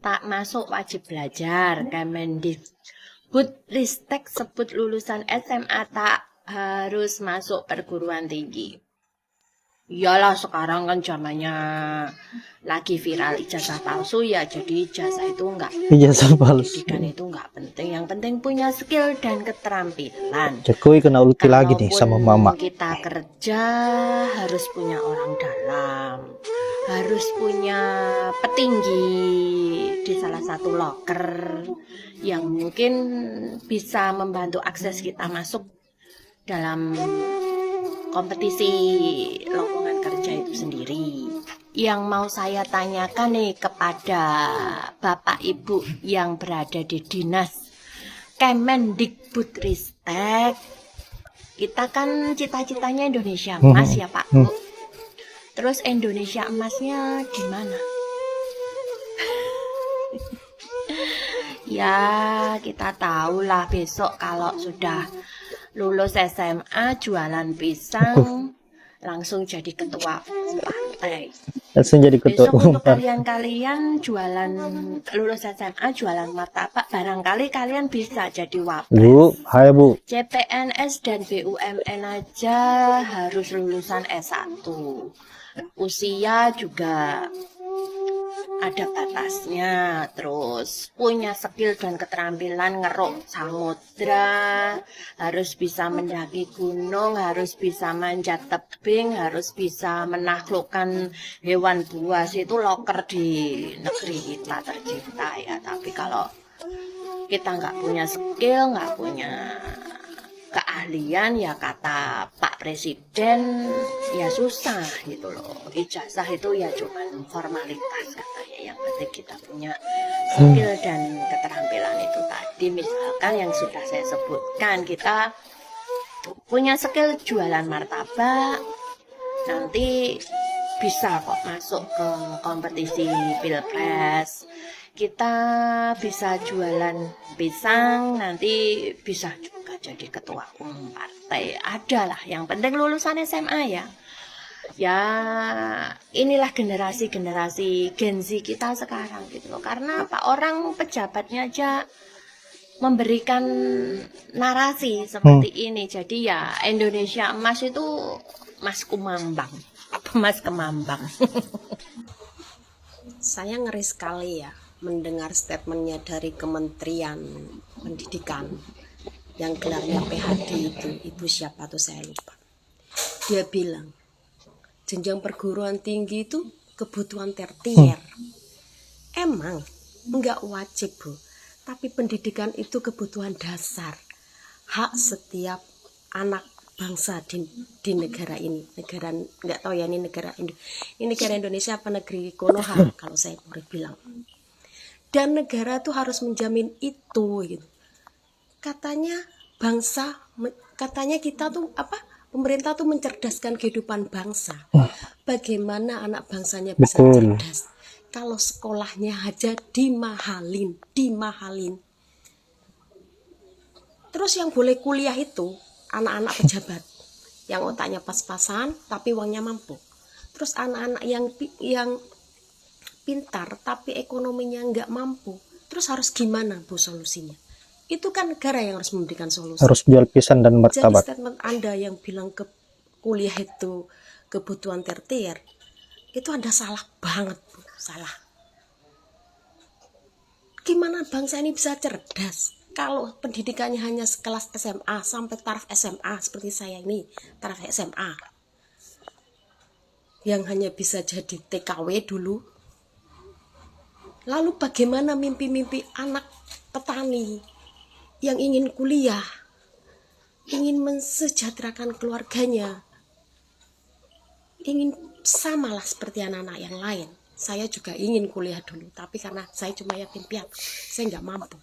tak masuk wajib belajar. Kemendikbudristek sebut lulusan SMA tak harus masuk perguruan tinggi. Iyalah sekarang kan zamannya lagi viral ijazah palsu ya, jadi ijazah itu enggak, Ijazah palsu. pendidikan itu enggak penting, yang penting punya skill dan keterampilan. Jokowi kena ulti lagi nih sama mama. Kita kerja harus punya orang dalam, harus punya petinggi di salah satu loker yang mungkin bisa membantu akses kita masuk dalam kompetisi lowongan kerja itu sendiri. Yang mau saya tanyakan nih kepada Bapak Ibu yang berada di Dinas Kemendikbudristek, kita kan cita-citanya Indonesia Emas ya Pak Bu. Terus Indonesia Emasnya di mana? Ya kita tahulah besok kalau sudah lulus SMA jualan pisang langsung jadi ketua partai. Langsung jadi ketua Besok umum. untuk kalian jualan lulus SMA jualan martabak, barangkali kalian bisa jadi wapres. Bu, hai Bu. CPNS dan BUMN aja harus lulusan S1. Usia juga ada batasnya, terus punya skill dan keterampilan ngeruk samudra, harus bisa mendaki gunung, harus bisa manjat tebing, harus bisa menaklukkan hewan buas. Itu loker di negeri kita tercinta ya. Tapi kalau kita nggak punya skill, nggak punya keahlian, ya kata Pak Presiden ya susah gitu loh. Ijazah itu ya cuman formalitas katanya, yang penting kita punya skill dan keterampilan itu tadi. Misalkan yang sudah saya sebutkan, kita punya skill jualan martabak, nanti bisa kok masuk ke kompetisi pilpres. Kita bisa jualan pisang, nanti bisa juga jadi ketua umum partai. Adalah, yang penting lulusan SMA ya. Ya inilah generasi Gen Z kita sekarang gitu loh. Karena apa, orang pejabatnya aja memberikan narasi seperti ini. Jadi ya Indonesia Emas itu Mas Kumambang, apa Mas Kemambang. Saya ngeri sekali ya mendengar statementnya dari Kementerian Pendidikan yang gelarnya PhD itu, ibu siapa tuh saya lupa. Dia bilang jenjang perguruan tinggi itu kebutuhan tersier. Emang enggak wajib Bu, tapi pendidikan itu kebutuhan dasar, hak setiap anak bangsa di negara ini. Negara nggak tahu ya, ini negara Indonesia apa negeri Konoha kalau saya boleh bilang. Dan negara tuh harus menjamin itu gitu. Katanya kita tuh apa, pemerintah tuh mencerdaskan kehidupan bangsa. Bagaimana anak bangsanya bisa cerdas kalau sekolahnya aja dimahalin. Terus yang boleh kuliah itu anak-anak pejabat yang otaknya pas-pasan tapi uangnya mampu. Terus anak-anak yang pintar tapi ekonominya nggak mampu, terus harus gimana Bu solusinya? Itu kan negara yang harus memberikan solusi. Harus jual pisang dan martabak. Jadi statement Anda yang bilang ke kuliah itu kebutuhan tersier, itu Anda salah banget Bu, salah. Gimana bangsa ini bisa cerdas kalau pendidikannya hanya sekelas SMA sampai taraf SMA seperti saya ini, taraf SMA yang hanya bisa jadi TKW dulu. Lalu bagaimana mimpi-mimpi anak petani yang ingin kuliah, ingin mensejahterakan keluarganya, ingin samalah seperti anak-anak yang lain. Saya juga ingin kuliah dulu, tapi karena saya cuma yatim piatu, saya nggak mampu.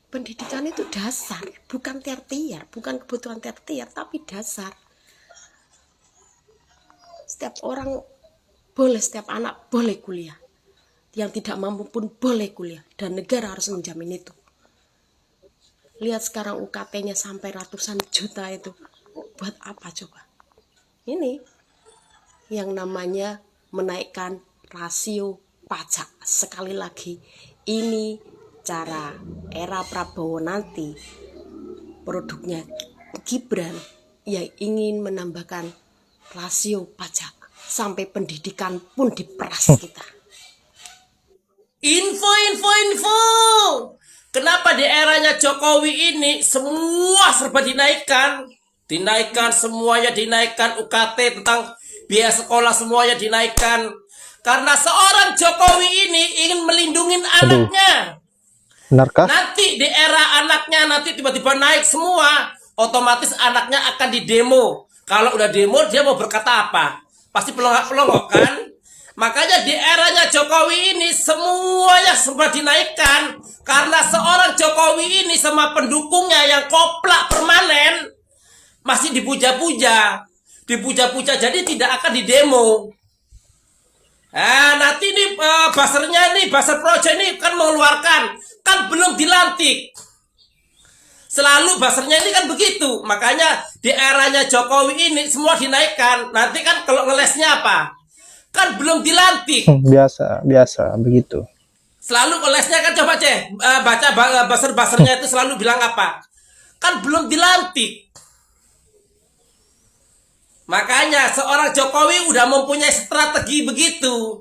Pendidikan itu dasar, bukan tersier, bukan kebutuhan tersier, tapi dasar. Setiap anak boleh kuliah. Yang tidak mampu pun boleh kuliah. Dan negara harus menjamin itu. Lihat sekarang UKT-nya sampai ratusan juta itu. Buat apa coba? Ini yang namanya menaikkan rasio pajak. Sekali lagi, ini cara era Prabowo nanti produknya Gibran yang ingin menambahkan rasio pajak sampai pendidikan pun diperas kita. Info. Kenapa di eranya Jokowi ini semua serba dinaikkan? Semuanya dinaikkan, UKT tentang biaya sekolah semuanya dinaikkan. Karena seorang Jokowi ini ingin melindungi anaknya. Benarkah? Nanti di era anaknya nanti tiba-tiba naik semua, otomatis anaknya akan didemo. Kalau udah demo dia mau berkata apa? Pasti pelongok-pelongok kan? Makanya di eranya Jokowi ini semuanya sempat dinaikkan. Karena seorang Jokowi ini sama pendukungnya yang koplak permanen masih dipuja-puja. Jadi tidak akan didemo. Nanti nih buzzer project ini kan mengeluarkan, kan belum dilantik. Selalu buzzernya ini kan begitu. Makanya di eranya Jokowi ini semua dinaikkan. Nanti kan kalau ngelesnya apa? Kan belum dilantik. Biasa begitu. Selalu ngelesnya kan coba baca buzzer-buzzernya itu selalu bilang apa? Kan belum dilantik. Makanya seorang Jokowi udah mempunyai strategi begitu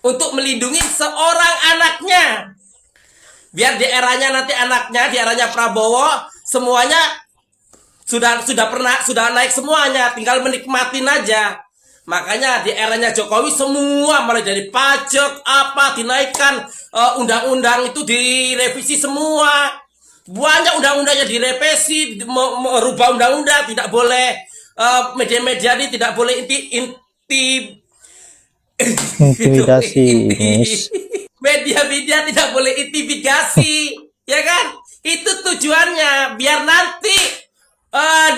untuk melindungi seorang anaknya. Biar di eranya nanti anaknya, di eranya Prabowo semuanya sudah naik semuanya, tinggal menikmatin aja. Makanya di eranya Jokowi semua mulai dari pajak apa dinaikkan, undang-undang itu direvisi semua. Banyak undang-undangnya direvisi, merubah undang-undang, tidak boleh media-media ini tidak boleh Intimidasi, Miss. Media-media tidak boleh intimidasi, ya kan? Itu tujuannya biar nanti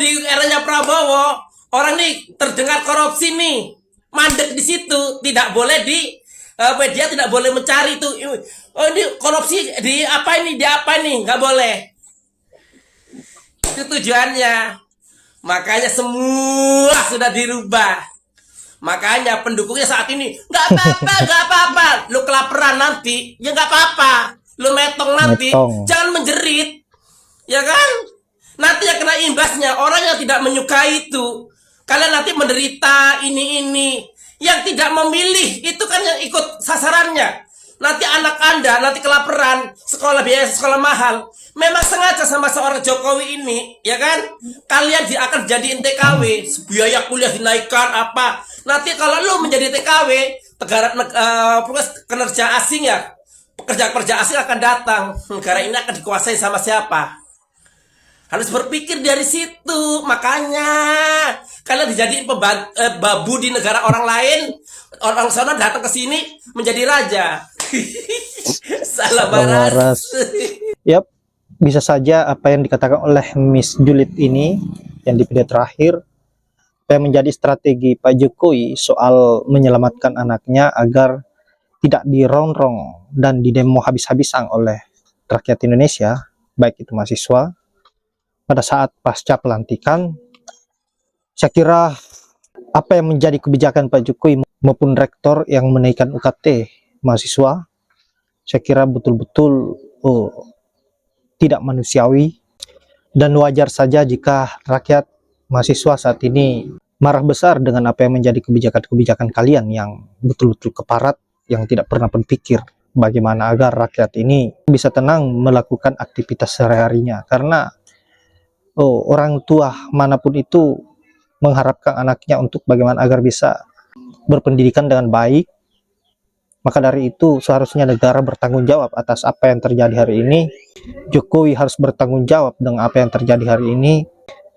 di eranya Prabowo orang nih terdengar korupsi nih, mandek di situ, tidak boleh di media tidak boleh mencari itu. Oh ini korupsi di apa ini, nggak boleh. Itu tujuannya. Makanya semua sudah dirubah. Makanya pendukungnya saat ini nggak apa-apa. Lu kelaparan nanti, ya nggak apa-apa. Lu metong nanti, jangan menjerit, ya kan? Nanti yang kena imbasnya orang yang tidak menyukai itu. Kalian nanti menderita ini. Yang tidak memilih itu kan yang ikut sasarannya. Nanti anak Anda nanti kelaparan, biaya sekolah mahal. Memang sengaja sama seorang Jokowi ini, ya kan? Kalian akan jadiin TKW, biaya kuliah dinaikkan apa. Nanti kalau lu menjadi TKW, pekerja asing ya, pekerja asing akan datang. Negara ini akan dikuasai sama siapa? Harus berpikir dari situ. Makanya kalian dijadiin babu di negara orang lain, orang sana datang ke sini menjadi raja. Salah baras. Yap, bisa saja apa yang dikatakan oleh Miss Julid ini yang di video terakhir yang menjadi strategi Pak Jokowi soal menyelamatkan anaknya agar tidak dirongrong dan didemo habis-habisan oleh rakyat Indonesia, baik itu mahasiswa pada saat pasca pelantikan. Saya kira apa yang menjadi kebijakan Pak Jokowi maupun rektor yang menaikkan UKT mahasiswa, saya kira betul-betul tidak manusiawi, dan wajar saja jika rakyat mahasiswa saat ini marah besar dengan apa yang menjadi kebijakan-kebijakan kalian yang betul-betul keparat, yang tidak pernah berpikir bagaimana agar rakyat ini bisa tenang melakukan aktivitas sehari-harinya. Karena orang tua manapun itu mengharapkan anaknya untuk bagaimana agar bisa berpendidikan dengan baik. Maka dari itu seharusnya negara bertanggung jawab atas apa yang terjadi hari ini. Jokowi harus bertanggung jawab dengan apa yang terjadi hari ini.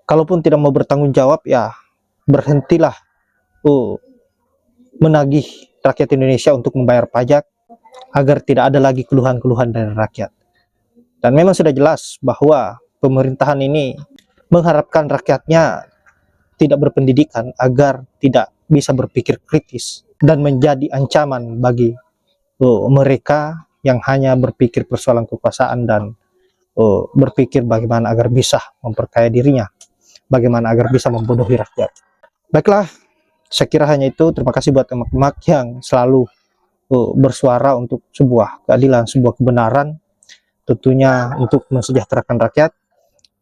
Kalaupun tidak mau bertanggung jawab, ya berhentilah menagih rakyat Indonesia untuk membayar pajak agar tidak ada lagi keluhan-keluhan dari rakyat. Dan memang sudah jelas bahwa pemerintahan ini mengharapkan rakyatnya tidak berpendidikan agar tidak bisa berpikir kritis dan menjadi ancaman bagi mereka yang hanya berpikir persoalan kekuasaan dan berpikir bagaimana agar bisa memperkaya dirinya, bagaimana agar bisa membodohi rakyat. Baiklah, saya kira hanya itu. Terima kasih buat emak-emak yang selalu bersuara untuk sebuah keadilan, sebuah kebenaran, tentunya untuk mensejahterakan rakyat.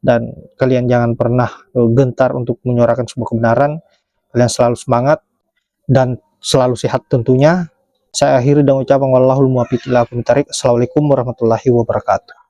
Dan kalian jangan pernah gentar untuk menyuarakan sebuah kebenaran. Kalian selalu semangat dan selalu sehat tentunya. Saya akhiri dengan ucapan wallahul muwaffiq ila aqwamit thoriq. Assalamualaikum warahmatullahi wabarakatuh.